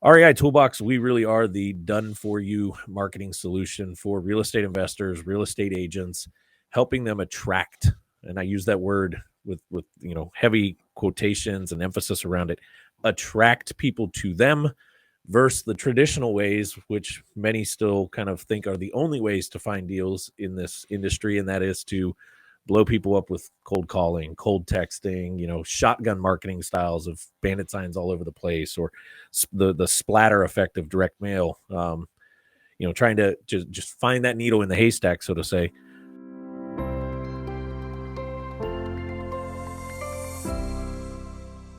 REI Toolbox, we really are the done-for-you marketing solution for real estate investors, real estate agents, helping them attract, and I use that word with heavy quotations and emphasis around it, attract people to them versus the traditional ways, which many still kind of think are the only ways to find deals in this industry, and that is to blow people up with cold calling, cold texting, shotgun marketing styles of bandit signs all over the place, or the splatter effect of direct mail. Trying to just find that needle in the haystack, so to say.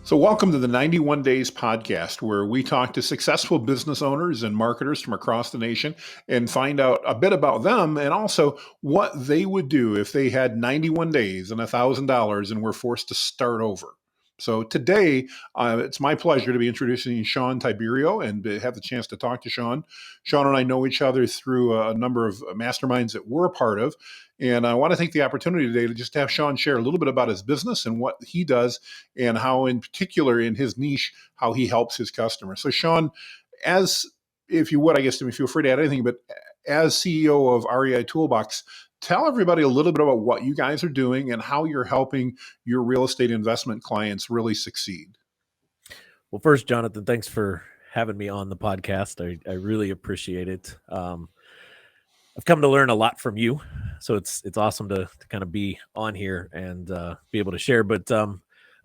So welcome to the 91 Days podcast, where we talk to successful business owners and marketers from across the nation and find out a bit about them and also what they would do if they had 91 days and $1,000 and were forced to start over. So today, it's my pleasure to be introducing Shawn Tiberio and have the chance to talk to Shawn. Shawn and I know each other through a number of masterminds that we're a part of. And I want to take the opportunity today to just have Shawn share a little bit about his business and what he does and how, in particular, in his niche, how he helps his customers. So, Shawn, if you would, I guess, feel free to add anything, but as CEO of REI Toolbox, tell everybody a little bit about what you guys are doing and how you're helping your real estate investment clients really succeed. Well, first, Jonathan, thanks for having me on the podcast. I really appreciate it. I've come to learn a lot from you, so it's awesome to kind of be on here and be able to share. But a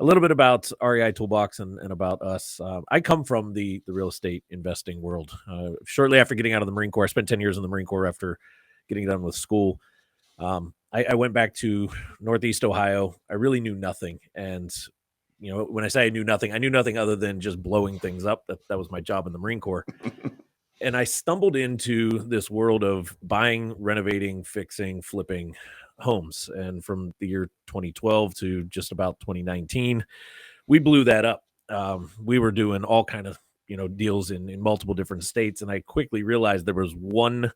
little bit about REI Toolbox and about us. I come from the real estate investing world. Shortly after getting out of the Marine Corps, I spent 10 years in the Marine Corps after getting done with school. I went back to Northeast Ohio. I really knew nothing. And, when I say I knew nothing other than just blowing things up. That was my job in the Marine Corps. And I stumbled into this world of buying, renovating, fixing, flipping homes. And from the year 2012 to just about 2019, we blew that up. We were doing all kind of, deals in multiple different states. And I quickly realized there was one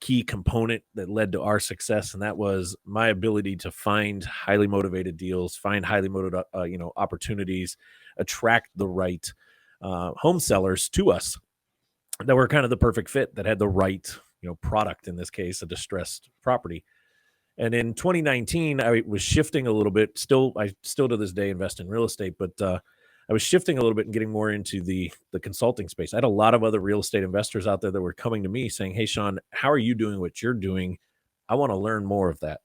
key component that led to our success, and that was my ability to find highly motivated deals, find highly motivated, opportunities, attract the right home sellers to us that were kind of the perfect fit, that had the right, product, in this case, a distressed property. And in 2019, I was shifting a little bit. I still to this day invest in real estate, but I was shifting a little bit and getting more into the consulting space. I had a lot of other real estate investors out there that were coming to me saying, "Hey, Shawn, how are you doing what you're doing? I want to learn more of that."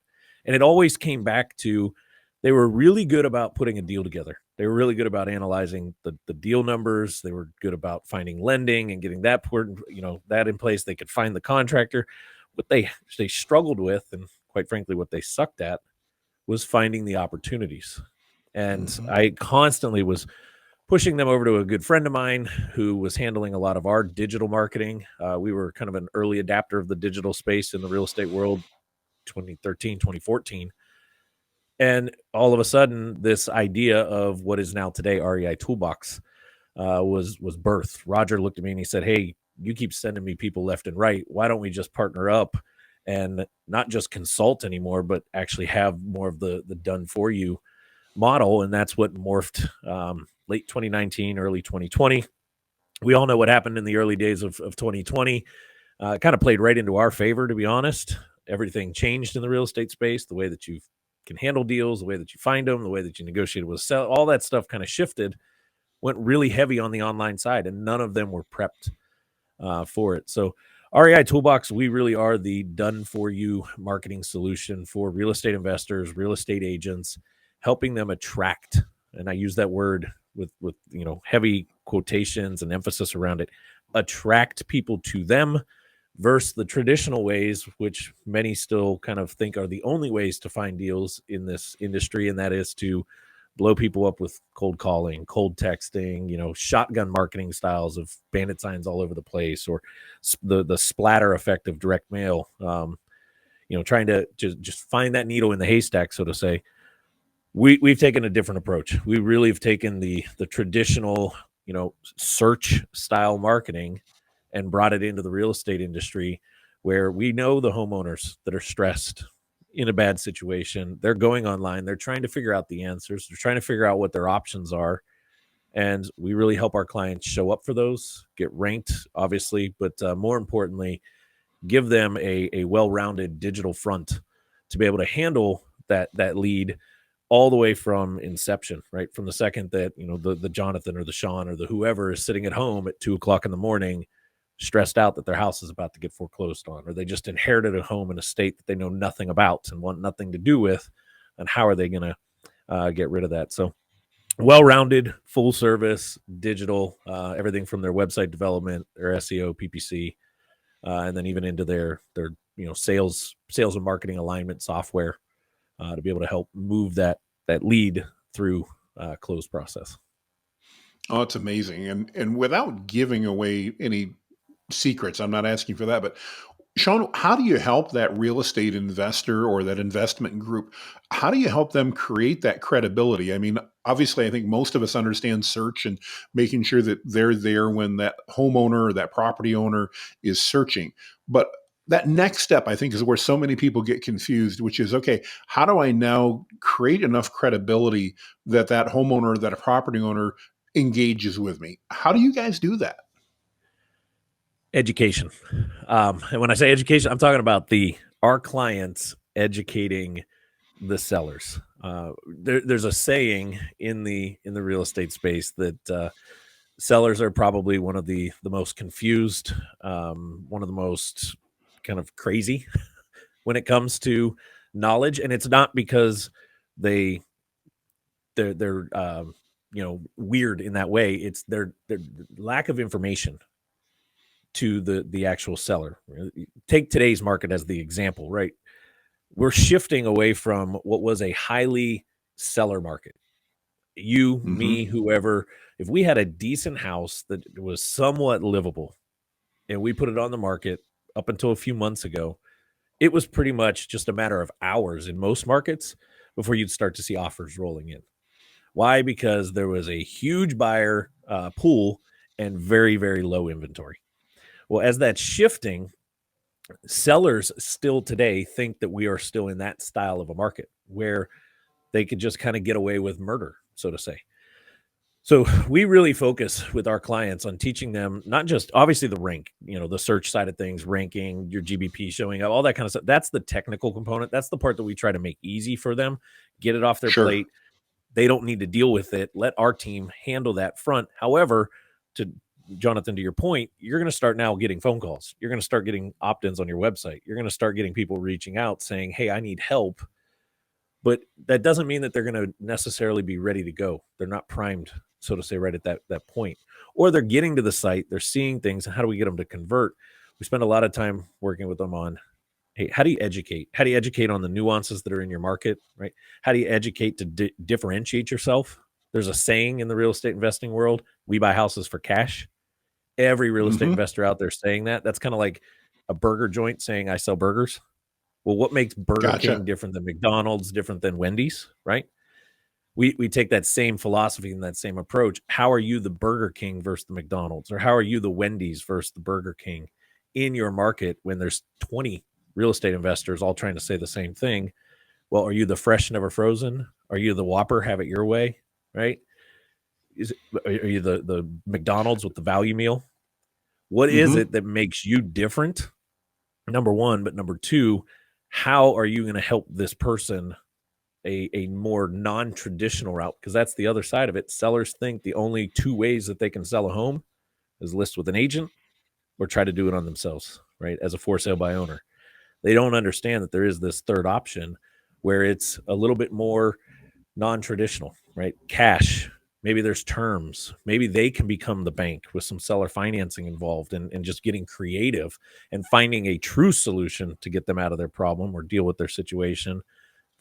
And it always came back to, they were really good about putting a deal together. They were really good about analyzing the deal numbers. They were good about finding lending and getting that that in place. They could find the contractor. What they struggled with, and quite frankly, what they sucked at, was finding the opportunities. And I constantly was pushing them over to a good friend of mine who was handling a lot of our digital marketing. We were kind of an early adapter of the digital space in the real estate world, 2013, 2014. And all of a sudden, this idea of what is now today REI Toolbox was birthed. Roger looked at me and he said, "Hey, you keep sending me people left and right. Why don't we just partner up and not just consult anymore, but actually have more of the done for you model?" And that's what morphed late 2019, early 2020. We all know what happened in the early days of 2020. It kind of played right into our favor, to be honest. Everything changed in the real estate space. The way that you can handle deals, the way that you find them, the way that you negotiate with sell, all that stuff kind of shifted, went really heavy on the online side, and none of them were prepped for it. So REI Toolbox, we really are the done-for-you marketing solution for real estate investors, real estate agents, helping them attract, and I use that word with heavy quotations and emphasis around it, attract people to them versus the traditional ways, which many still kind of think are the only ways to find deals in this industry, and that is to blow people up with cold calling, cold texting, shotgun marketing styles of bandit signs all over the place, or the splatter effect of direct mail. Trying to just find that needle in the haystack, so to say. We've taken a different approach. We really have taken the traditional, search style marketing and brought it into the real estate industry, where we know the homeowners that are stressed in a bad situation. They're going online. They're trying to figure out the answers. They're trying to figure out what their options are. And we really help our clients show up for those, get ranked, obviously, but more importantly, give them a well-rounded digital front to be able to handle that lead all the way from inception, right? From the second that, the Jonathan or the Shawn or the whoever is sitting at home at 2 o'clock in the morning, stressed out that their house is about to get foreclosed on, or they just inherited a home in a state that they know nothing about and want nothing to do with. And how are they going to get rid of that? So well-rounded, full service, digital, everything from their website development, their SEO, PPC, and then even into their sales and marketing alignment software to be able to help move that lead through close process. Oh, it's amazing. And without giving away any secrets, I'm not asking for that, but Shawn, how do you help that real estate investor or that investment group? How do you help them create that credibility? I mean, obviously, I think most of us understand search and making sure that they're there when that homeowner or that property owner is searching. But that next step, I think, is where so many people get confused, which is, okay, how do I now create enough credibility that that homeowner, that a property owner engages with me? How do you guys do that? Education. And when I say education, I'm talking about our clients educating the sellers. There's a saying in the real estate space that sellers are probably one of the most confused, one of the most kind of crazy when it comes to knowledge, and it's not because they they're weird in that way. It's their lack of information to the actual seller. Take today's market as the example, right? We're shifting away from what was a highly seller market. You, Hmm. me, whoever, if we had a decent house that was somewhat livable and we put it on the market up until a few months ago, it was pretty much just a matter of hours in most markets before you'd start to see offers rolling in. Why? Because there was a huge buyer pool and very, very low inventory. Well, as that's shifting, sellers still today think that we are still in that style of a market where they could just kind of get away with murder, so to say. So we really focus with our clients on teaching them not just obviously the rank, the search side of things, ranking, your GBP showing up, all that kind of stuff. That's the technical component. That's the part that we try to make easy for them, get it off their Sure. plate. They don't need to deal with it. Let our team handle that front. However, to Jonathan, to your point, you're going to start now getting phone calls. You're going to start getting opt-ins on your website. You're going to start getting people reaching out saying, "Hey, I need help." But that doesn't mean that they're going to necessarily be ready to go. They're not primed, so to say, right at that point. Or they're getting to the site, they're seeing things, and how do we get them to convert? We spend a lot of time working with them on, hey, how do you educate? How do you educate on the nuances that are in your market, right? How do you educate to differentiate yourself? There's a saying in the real estate investing world: we buy houses for cash. Every real estate Hmm. investor out there saying that. That's kind of like a burger joint saying, I sell burgers. Well, what makes Burger Gotcha. King different than McDonald's, different than Wendy's, right? We take that same philosophy and that same approach. How are you the Burger King versus the McDonald's, or how are you the Wendy's versus the Burger King in your market when there's 20 real estate investors all trying to say the same thing? Well, are you the fresh never frozen? Are you the Whopper, have it your way, right? Are you the McDonald's with the value meal? What is Hmm. it that makes you different? Number one, but number two, how are you going to help this person a more non-traditional route? Because that's the other side of it. Sellers think the only two ways that they can sell a home is list with an agent or try to do it on themselves, right? As a for sale by owner. They don't understand that there is this third option where it's a little bit more non-traditional, right? Cash. Maybe there's terms. Maybe they can become the bank with some seller financing involved, and just getting creative and finding a true solution to get them out of their problem or deal with their situation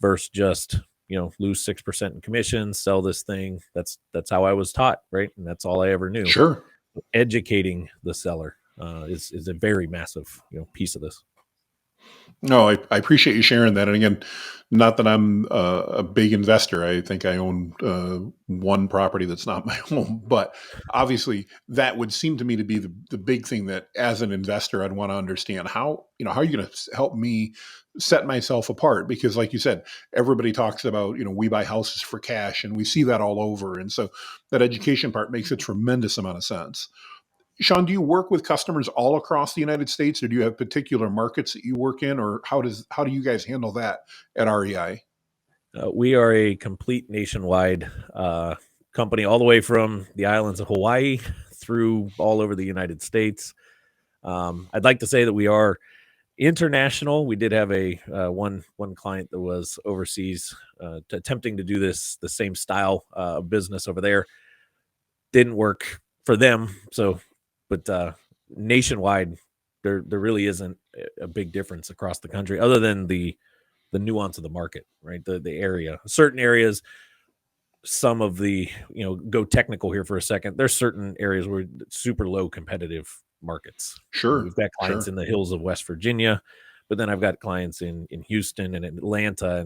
versus just, lose 6% in commissions, sell this thing. That's how I was taught, right? And that's all I ever knew. Sure. Educating the seller is a very massive, piece of this. No, I appreciate you sharing that. And again, not that I'm a big investor. I think I own one property that's not my home, but obviously that would seem to me to be the big thing that, as an investor, I'd want to understand how are you going to help me set myself apart? Because, like you said, everybody talks about we buy houses for cash, and we see that all over, and so that education part makes a tremendous amount of sense. Shawn, do you work with customers all across the United States, or do you have particular markets that you work in, or how do you guys handle that at REI? We are a complete nationwide company, all the way from the islands of Hawaii through all over the United States. I'd like to say that we are international. We did have a one client that was overseas, attempting to do the same style of business over there. Didn't work for them. So, but nationwide, there really isn't a big difference across the country, other than the nuance of the market, right? The area, certain areas, some of the go technical here for a second. There's certain areas where super low competitive markets. Sure, We've got clients sure. in the hills of West Virginia, but then I've got clients in Houston and in Atlanta,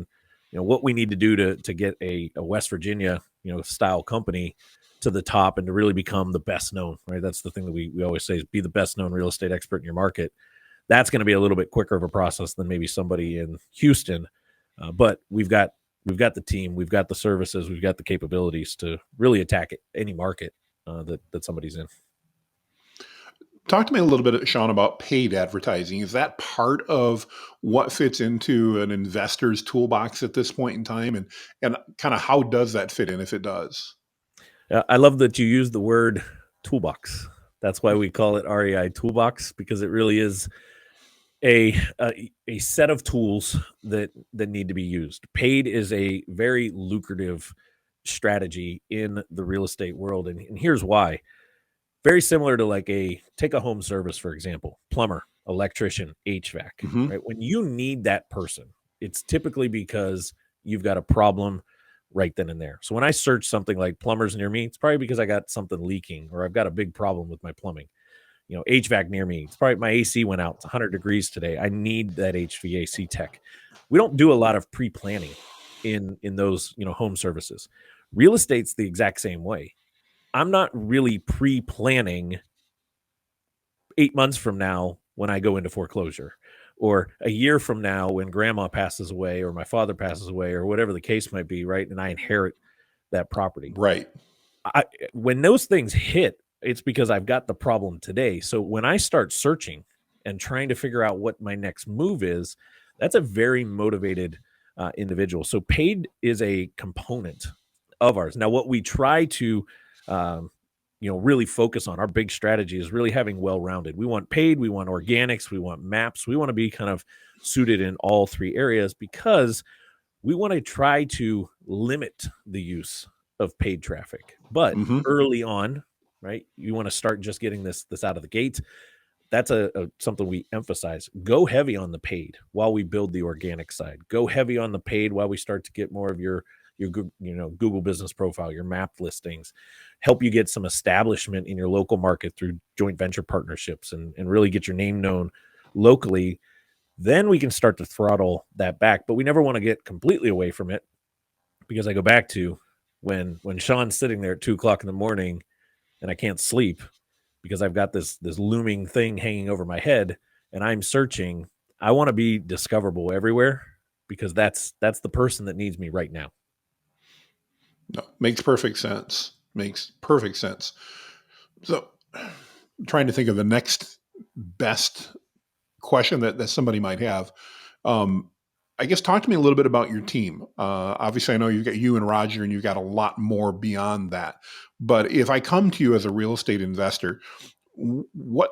and what we need to do to get a West Virginia style company to the top and to really become the best known, right? That's the thing that we always say, is be the best known real estate expert in your market. That's going to be a little bit quicker of a process than maybe somebody in Houston, but we've got the team, we've got the services, we've got the capabilities to really attack any market that somebody's in. Talk to me a little bit, Shawn, about paid advertising. Is that part of what fits into an investor's toolbox at this point in time, and kind of how does that fit in if it does? I love that you use the word toolbox. That's why we call it REI Toolbox, because it really is a set of tools that need to be used. Paid is a very lucrative strategy in the real estate world, and here's why. Very similar to, like, take a home service, for example, plumber, electrician, HVAC, Hmm. right? When you need that person, it's typically because you've got a problem right then and there. So when I search something like plumbers near me, it's probably because I got something leaking or I've got a big problem with my plumbing. HVAC near me, it's probably my AC went out. It's 100 degrees today. I need that HVAC tech. We don't do a lot of pre-planning in those, home services. Real estate's the exact same way. I'm not really pre-planning 8 months from now when I go into foreclosure, or a year from now when grandma passes away or my father passes away or whatever the case might be, right? And I inherit that property. Right. I, when those things hit, it's because I've got the problem today. So when I start searching and trying to figure out what my next move is, that's a very motivated individual. So paid is a component of ours. Now, what we try to um, really focus on, our big strategy is really having well-rounded. We want paid, we want organics, we want maps. We want to be kind of suited in all three areas, because we want to try to limit the use of paid traffic. But Hmm. early on, right, you want to start just getting this out of the gate. That's a something we emphasize. Go heavy on the paid while we build the organic side. Go heavy on the paid while we start to get more of your Google business profile, your map listings. Help you get some establishment in your local market through joint venture partnerships, and really get your name known locally. Then we can start to throttle that back. But we never want to get completely away from it, because I go back to when Shawn's sitting there at 2 o'clock in the morning and I can't sleep because I've got this looming thing hanging over my head and I'm searching. I want to be discoverable everywhere, because that's the person that needs me right now. No, makes perfect sense. Makes perfect sense. So, trying to think of the next best question that somebody might have. Um, I guess talk to me a little bit about your team. Obviously, I know you've got you and Roger, and you've got a lot more beyond that. But if I come to you as a real estate investor, what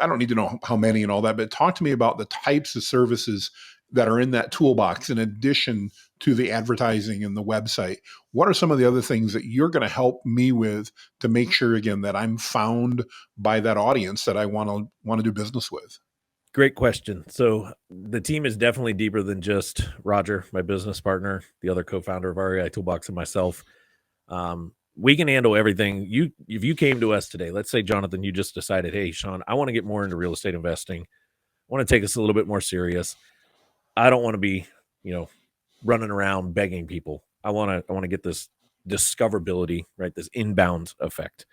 I don't need to know how many and all that, but talk to me about the types of services that are in that toolbox in addition to the advertising and the website. What are some of the other things that you're going to help me with to make sure, again, that I'm found by that audience that I want to do business with? Great question. So the team is definitely deeper than just Roger, my business partner, the other co-founder of REI Toolbox, and myself. We can handle everything. If you came to us today, let's say, Jonathan, you just decided, hey, Shawn, I want to get more into real estate investing. I want to take this a little bit more serious. I don't want to be, you know, running around begging people. I want to get this discoverability, right? This inbound effect.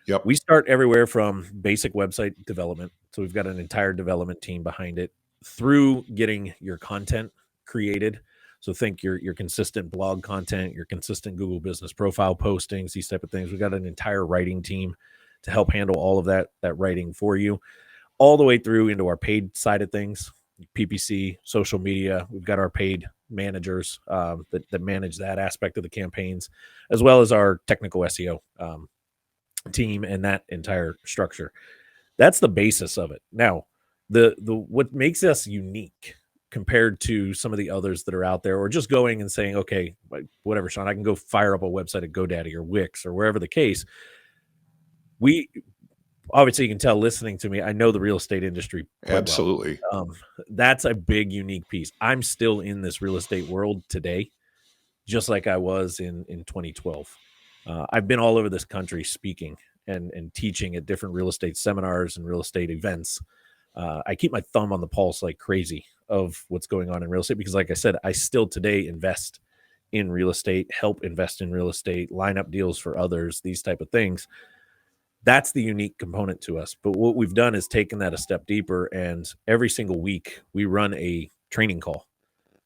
Yep. We start everywhere from basic website development. So we've got an entire development team behind it through getting your content created. So think your consistent blog content, your consistent Google business profile postings, these type of things. We've got an entire writing team to help handle all of that writing for you, all the way through into our paid side of things, PPC, social media. We've got our paid managers that manage that aspect of the campaigns, as well as our technical SEO team and that entire structure. That's the basis of it. Now, the what makes us unique compared to some of the others that are out there, or just going and saying, okay, whatever, Shawn, I can go fire up a website at GoDaddy or Wix or wherever the case. We obviously, you can tell listening to me, I know the real estate industry quite well. Absolutely. Um, that's a big unique piece. I'm still in this real estate world today, just like I was in 2012. I've been all over this country speaking and teaching at different real estate seminars and real estate events. I keep my thumb on the pulse like crazy of what's going on in real estate because, like I said, I still today invest in real estate, help invest in real estate, line up deals for others, these type of things. That's the unique component to us. But what we've done is taken that a step deeper, and every single week we run a training call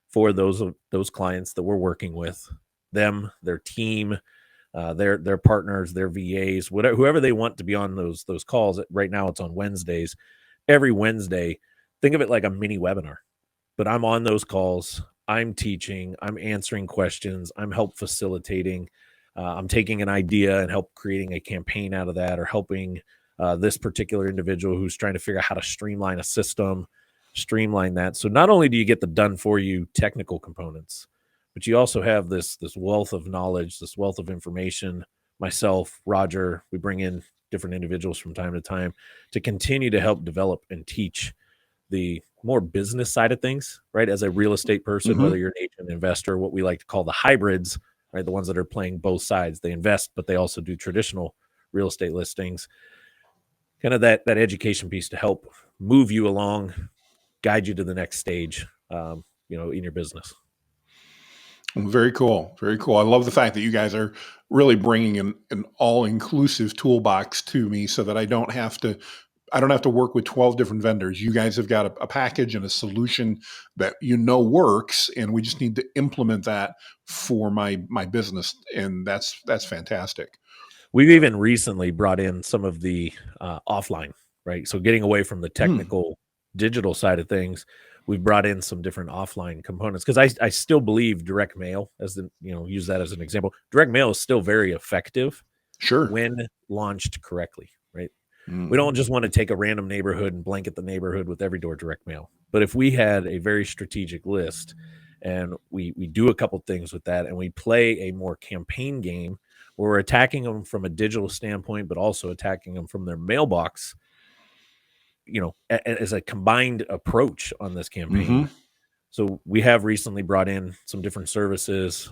for those clients that we're working with, them, their team, their partners, their VAs, whatever, whoever they want to be on those calls. Right now, it's on Wednesdays. Every Wednesday, think of it like a mini webinar. But I'm on those calls. I'm teaching. I'm answering questions. I'm help facilitating. I'm taking an idea and help creating a campaign out of that, or helping this particular individual who's trying to figure out how to streamline a system, streamline that. So not only do you get the done for you technical components, but you also have this wealth of knowledge, this wealth of information. Myself, Roger, we bring in different individuals from time to continue to help develop and teach the more business side of things, right? As a real estate person, Hmm. whether you're an agent, investor, what we like to call the hybrids, right? The ones that are playing both sides. They invest, but they also do traditional real estate listings. Kind of that education piece to help move you along, guide you to the next stage, in your business. Very cool. Very cool. I love the fact that you guys are really bringing an all-inclusive toolbox to me so that I don't have to work with 12 different vendors. You guys have got a package and a solution that works, and we just need to implement that for my business, and that's fantastic. We've even recently brought in some of the offline, right? So getting away from the Mm, technical digital side of things, we've brought in some different offline components because I still believe direct mail, as the use that as an example. Direct mail is still very effective sure. when launched correctly, right? We Mm, don't just want to take a random neighborhood and blanket the neighborhood with every door direct mail. But if we had a very strategic list and we do a couple things with that and we play a more campaign game where we're attacking them from a digital standpoint, but also attacking them from their mailbox, as a combined approach on this campaign. hmm. So we have recently brought in some different services,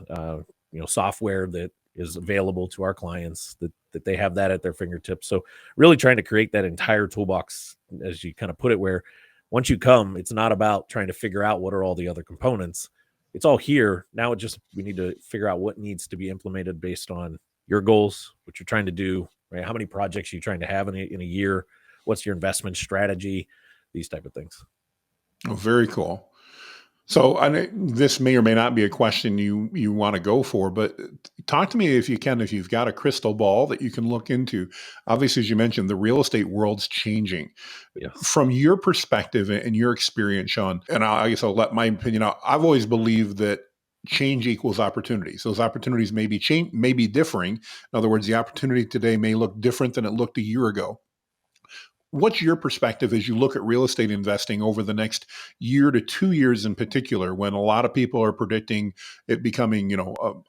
software that is available to our clients that they have that at their fingertips. So really trying to create that entire toolbox, as you kind of put it, where once you come, it's not about trying to figure out what are all the other components. It's all here. Now we need to figure out what needs to be implemented based on your goals, what you're trying to do, right? How many projects are you trying to have in a year? What's your investment strategy? These type of things. Oh, very cool. So, this may or may not be a question you want to go for, but talk to me if you can, if you've got a crystal ball that you can look into. Obviously, as you mentioned, the real estate world's changing. Yes. From your perspective and your experience, Shawn, and I guess I'll let my opinion out. I've always believed that change equals opportunities. Those opportunities may be differing. In other words, the opportunity today may look different than it looked a year ago. What's your perspective as you look at real estate investing over the next year to 2 years in particular, when a lot of people are predicting it becoming,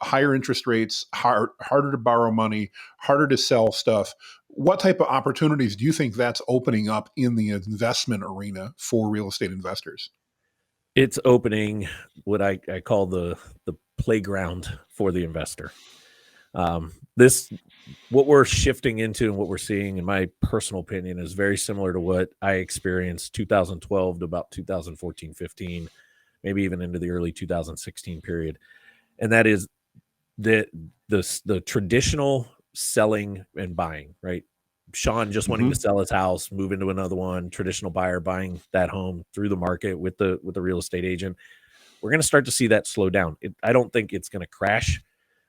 higher interest rates, harder to borrow money, harder to sell stuff? What type of opportunities do you think that's opening up in the investment arena for real estate investors? It's opening what I call the playground for the investor. This what we're shifting into and what we're seeing, in my personal opinion, is very similar to what I experienced 2012 to about 2014, 15 maybe even into the early 2016 period. And that is the the traditional selling and buying, right? Shawn just wanting to Hmm. sell his house, move into another one, traditional buyer buying that home through the market with the real estate agent. We're going to start to see that slow down. I don't think it's going to crash.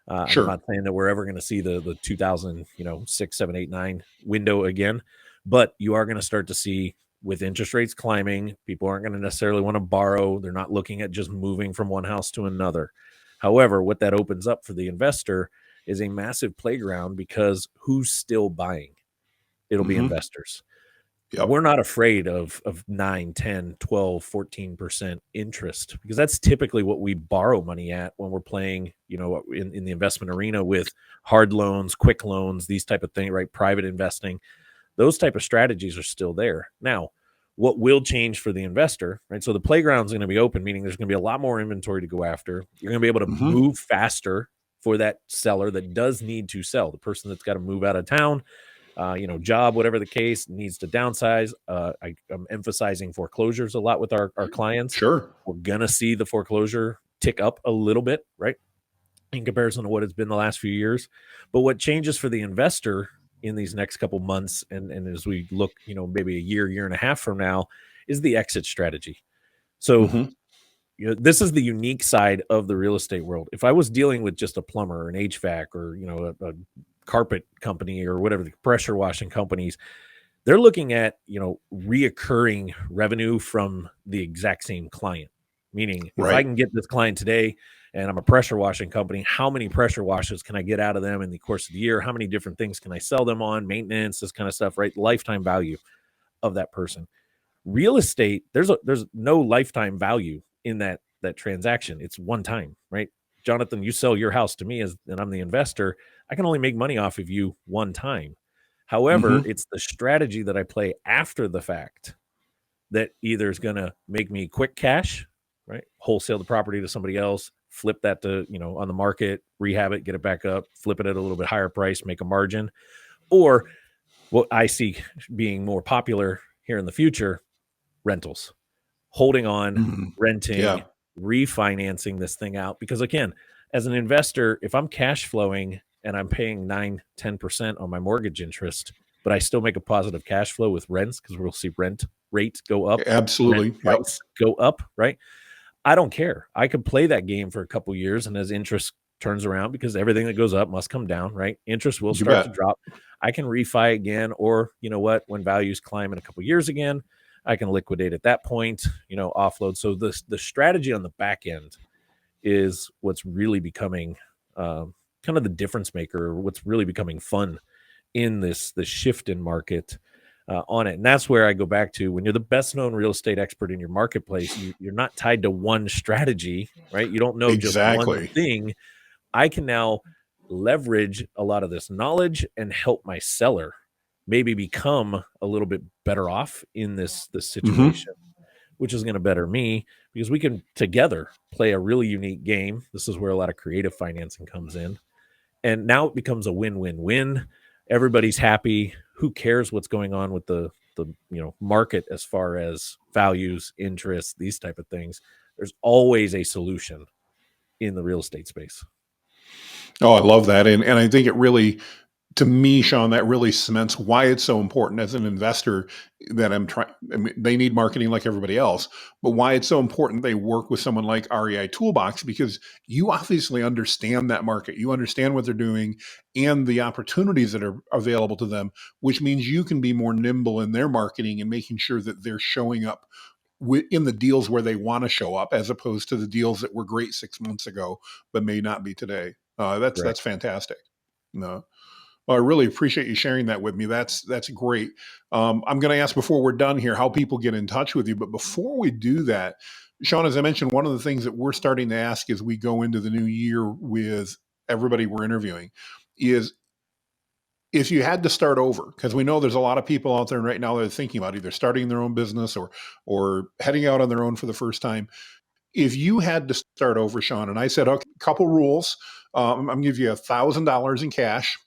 I'm Sure. not saying that we're ever going to see the 2000, 6, 7, 8, 9 window again, but you are going to start to see with interest rates climbing, people aren't going to necessarily want to borrow. They're not looking at just moving from one house to another. However, what that opens up for the investor is a massive playground because who's still buying? It'll be Hmm. investors. Yep. We're not afraid of 9, 10, 12, 14% interest because that's typically what we borrow money at when we're playing, in the investment arena with hard loans, quick loans, these type of things, right? Private investing. Those type of strategies are still there. Now, what will change for the investor, right? So the playground's going to be open, meaning there's going to be a lot more inventory to go after. You're going to be able to Hmm. move faster for that seller that does need to sell, the person that's got to move out of town, job, whatever the case, needs to downsize. I'm emphasizing foreclosures a lot with our clients. Sure. We're going to see the foreclosure tick up a little bit, right? In comparison to what it's been the last few years. But what changes for the investor in these next couple months and as we look, maybe a year and a half from now, is the exit strategy. So, Hmm. this is the unique side of the real estate world. If I was dealing with just a plumber or an HVAC or, a carpet company or whatever, the pressure washing companies, they're looking at, reoccurring revenue from the exact same client. Meaning, if I Right. can get this client today and I'm a pressure washing company, how many pressure washes can I get out of them in the course of the year? How many different things can I sell them on? Maintenance, this kind of stuff, right? Lifetime value of that person. Real estate, there's no lifetime value in that transaction. It's one time, right? Jonathan, you sell your house to me and I'm the investor. I can only make money off of you one time. However, Hmm. it's the strategy that I play after the fact that either is going to make me quick cash, right? Wholesale the property to somebody else, flip that to, on the market, rehab it, get it back up, flip it at a little bit higher price, make a margin, or what I see being more popular here in the future, rentals, holding on, Hmm. renting, Yeah. refinancing this thing out. Because again, as an investor, if I'm cash flowing and I'm paying 9, 10% on my mortgage interest, but I still make a positive cash flow with rents because we'll see rent rates go up, rent Absolutely. Yep. price go up, right? I don't care. I could play that game for a couple years, and as interest turns around, because everything that goes up must come down, right? Interest will You start to bet. drop. I can refi again, or you know what? When values climb in a couple years again, I can liquidate at that point. Offload. So the strategy on the back end is what's really becoming kind of the difference maker, or what's really becoming fun in this shift in market on it. And that's where I go back to when you're the best known real estate expert in your marketplace, you're not tied to one strategy, right? You don't know just one Exactly. thing. I can now leverage a lot of this knowledge and help my seller maybe become a little bit better off in this Hmm. situation, which is going to better me because we can together play a really unique game. This is where a lot of creative financing comes in, and now it becomes a win-win-win. Everybody's happy. Who cares what's going on with the market as far as values, interest, these type of things? There's always a solution in the real estate space. Oh, I love that. And I think it really, to me, Sean, that really cements why it's so important as an investor that I'm trying. I mean, they need marketing like everybody else, but why it's so important they work with someone like REI Toolbox because you obviously understand that market. You understand what they're doing and the opportunities that are available to them, which means you can be more nimble in their marketing and making sure that they're showing up in the deals where they want to show up, as opposed to the deals that were great 6 months ago but may not be today. That's Correct. fantastic. No. Well, I really appreciate you sharing that with me. That's great. I'm going to ask before we're done here how people get in touch with you. But before we do that, Sean, as I mentioned, one of the things that we're starting to ask as we go into the new year with everybody we're interviewing is if you had to start over, because we know there's a lot of people out there right now that are thinking about either starting their own business or heading out on their own for the first time. If you had to start over, Sean, and I said, okay, couple rules. I'm going to give you $1,000 in cash.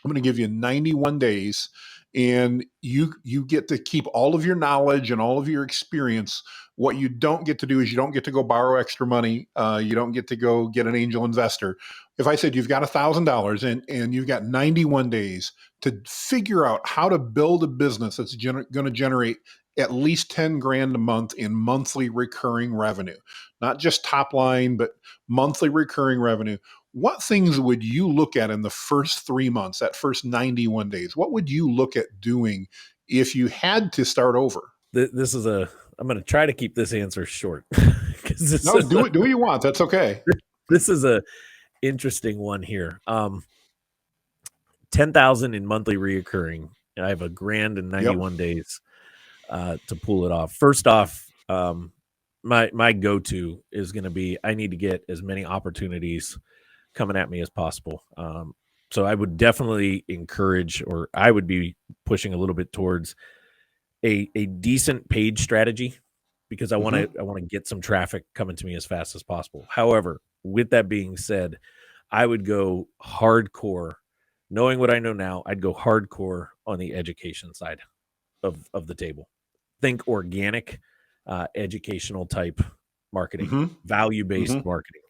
I'm going to give you 91 days. and you get to keep all of your knowledge and all of your experience. What you don't get to do is you don't get to go borrow extra money. You don't get to go get an angel investor. If I said you've got $1,000 and you've got 91 days to figure out how to build a business that's going to generate at least 10 grand a month in monthly recurring revenue, not just top line, but monthly recurring revenue. What things would you look at in the first 3 months, that first 91 days? What would you look at doing if you had to start over? This is I'm going to try to keep this answer short. No, do it. Do what you want. That's okay. This is a interesting one here. 10,000 in monthly reoccurring. I have a grand in 91 days to pull it off. First off, my go-to is going to be I need to get as many opportunities coming at me as possible. So I would definitely encourage, or I would be pushing a little bit towards a decent page strategy, because I want to get some traffic coming to me as fast as possible. However, with that being said, I would go hardcore. Knowing what I know now, I'd go hardcore on the education side of the table. Think organic, educational type marketing, value-based marketing.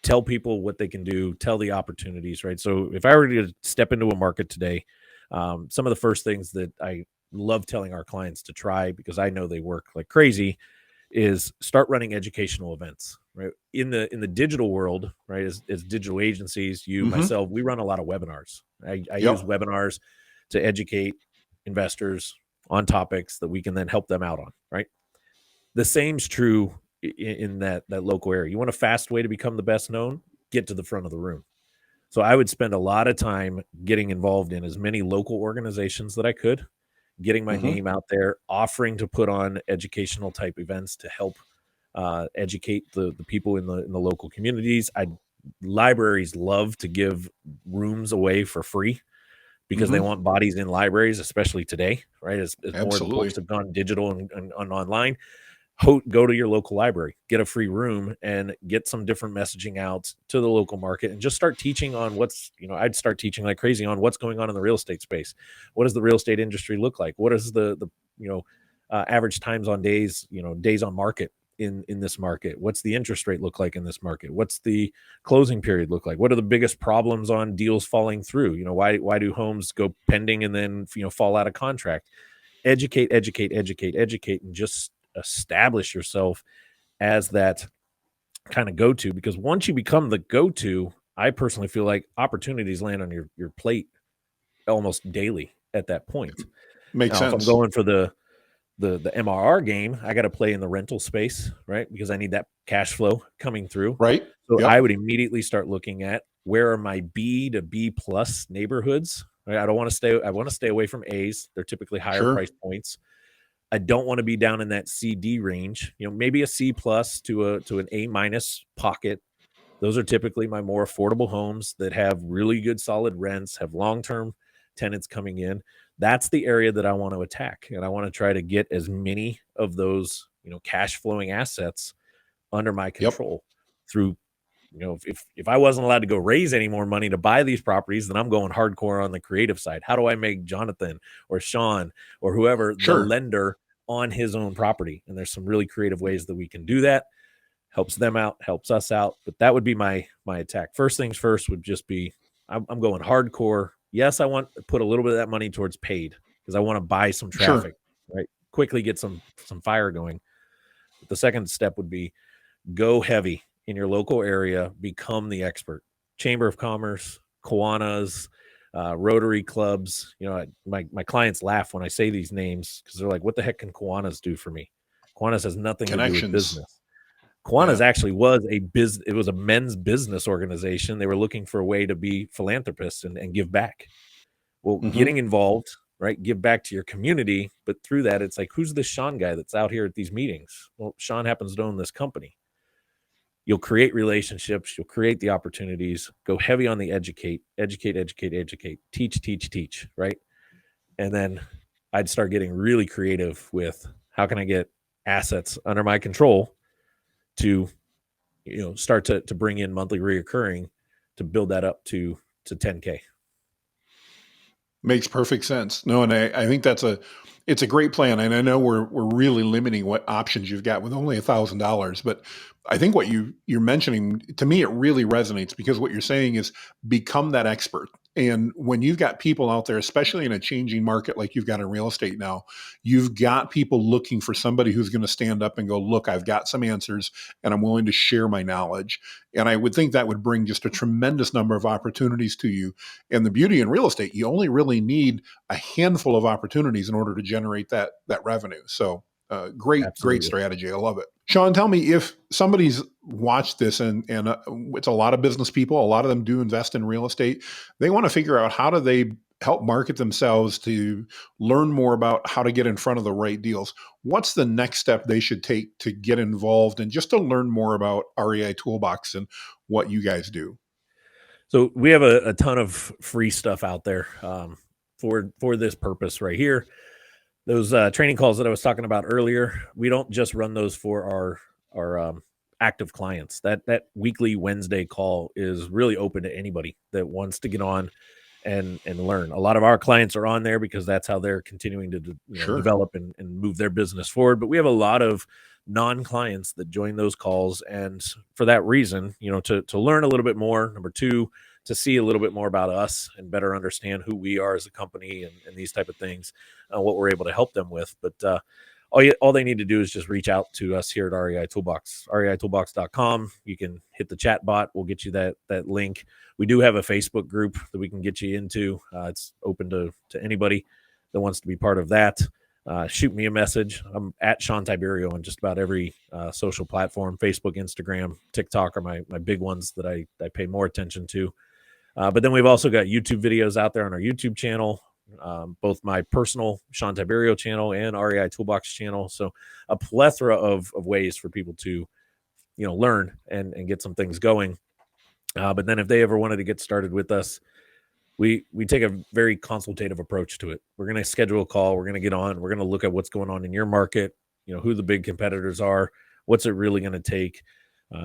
Tell people what they can do, tell the opportunities, right? So if I were to step into a market today, some of the first things that I love telling our clients to try, because I know they work like crazy, is start running educational events, right? In the digital world, right? As digital agencies, myself, we run a lot of webinars. I use webinars to educate investors on topics that we can then help them out on, right? The same's true in that local area. You want a fast way to become the best known? Get to the front of the room. So I would spend a lot of time getting involved in as many local organizations that I could, getting my name out there, offering to put on educational type events to help educate the people in the local communities. Libraries love to give rooms away for free because they want bodies in libraries, especially today, right? As more of the books have gone digital and online. Go to your local library, get a free room, and get some different messaging out to the local market, and just start teaching on I'd start teaching like crazy on what's going on in the real estate space. What does the real estate industry look like? What is the average times on days, days on market in this market? What's the interest rate look like in this market? What's the closing period look like? What are the biggest problems on deals falling through? Why do homes go pending and then, fall out of contract? Educate, and just establish yourself as that kind of go-to, because once you become the go-to, I personally feel like opportunities land on your plate almost daily at that point. Makes Now, if I'm sense. going for the MRR game, I got to play in the rental space, right? Because I need that cash flow coming through. Right. So I Yep. would immediately start looking at where are my B to B plus neighborhoods. Right? I want to stay away from A's. They're typically higher Sure. price points. I don't want to be down in that CD range. Maybe a C plus to an A minus pocket. Those are typically my more affordable homes that have really good solid rents, have long-term tenants coming in. That's the area that I want to attack. And I want to try to get as many of those, cash flowing assets under my Yep. control through, if I wasn't allowed to go raise any more money to buy these properties, then I'm going hardcore on the creative side. How do I make Jonathan or Shawn or whoever the Sure. lender on his own property? And there's some really creative ways that we can do that. Helps them out, helps us out. But that would be my attack. First things first would just be I'm going hardcore. Yes, I want to put a little bit of that money towards paid because I want to buy some Sure. traffic, right? Quickly get some fire going. But the second step would be go heavy in your local area, become the expert. Chamber of Commerce, Kiwanis, Rotary clubs. My clients laugh when I say these names because they're like, what the heck can Kiwanis do for me? Kiwanis has nothing to do with Connections. business. Kiwanis Yeah. actually was it was a men's business organization. They were looking for a way to be philanthropists and give back. Well, getting involved, right? Give back to your community, but through that, it's like, who's this Shawn guy that's out here at these meetings? Well, Shawn happens to own this company. You'll create relationships. You'll create the opportunities. Go heavy on the educate, teach, right? And then I'd start getting really creative with how can I get assets under my control to, start to bring in monthly reoccurring to build that up to 10K. Makes perfect sense. No, and I think it's a great plan. And I know we're really limiting what options you've got with only $1,000. But I think what you're mentioning, to me, it really resonates, because what you're saying is become that expert. And when you've got people out there, especially in a changing market like you've got in real estate now, you've got people looking for somebody who's going to stand up and go, look, I've got some answers and I'm willing to share my knowledge. And I would think that would bring just a tremendous number of opportunities to you. And the beauty in real estate, you only really need a handful of opportunities in order to generate that revenue. So great Absolutely. strategy. I love it. Shawn, tell me, if somebody's watched this, and it's a lot of business people, a lot of them do invest in real estate. They want to figure out, how do they help market themselves to learn more about how to get in front of the right deals. What's the next step they should take to get involved and just to learn more about REI Toolbox and what you guys do? So we have a ton of free stuff out there for this purpose right here. Those training calls that I was talking about earlier, we don't just run those for our active clients. That weekly Wednesday call is really open to anybody that wants to get on and learn. A lot of our clients are on there because that's how they're continuing to Sure. develop and move their business forward. But we have a lot of non-clients that join those calls, and for that reason, to learn a little bit more. Number two, to see a little bit more about us and better understand who we are as a company and these type of things, what we're able to help them with. But all they need to do is just reach out to us here at REI Toolbox, reitoolbox.com. You can hit the chat bot. We'll get you that link. We do have a Facebook group that we can get you into. It's open to anybody that wants to be part of that. Shoot me a message. I'm at Shawn Tiberio on just about every social platform. Facebook, Instagram, TikTok are my big ones that I pay more attention to. But then we've also got YouTube videos out there on our YouTube channel, both my personal Shawn Tiberio channel and REI Toolbox channel. So a plethora of ways for people to learn and get some things going. But then if they ever wanted to get started with us, we take a very consultative approach to it. We're going to schedule a call. We're going to get on. We're going to look at what's going on in your market. Who the big competitors are. What's it really going to take?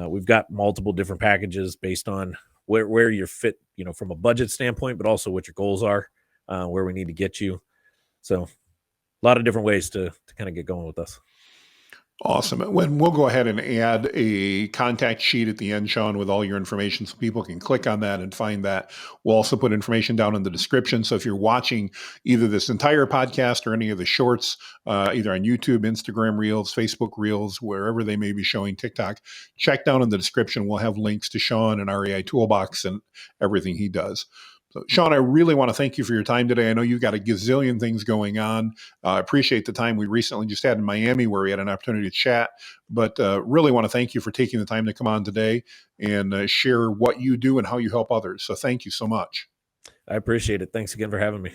We've got multiple different packages based on where you're fit, from a budget standpoint, but also what your goals are, where we need to get you. So a lot of different ways to kind of get going with us. Awesome. When we'll go ahead and add a contact sheet at the end, Shawn, with all your information, so people can click on that and find that. We'll also put information down in the description. So if you're watching either this entire podcast or any of the shorts, either on YouTube, Instagram Reels, Facebook Reels, wherever they may be showing, TikTok, check down in the description. We'll have links to Shawn and REI Toolbox and everything he does. So, Shawn, I really want to thank you for your time today. I know you've got a gazillion things going on. I appreciate the time we recently just had in Miami, where we had an opportunity to chat, but really want to thank you for taking the time to come on today and share what you do and how you help others. So thank you so much. I appreciate it. Thanks again for having me.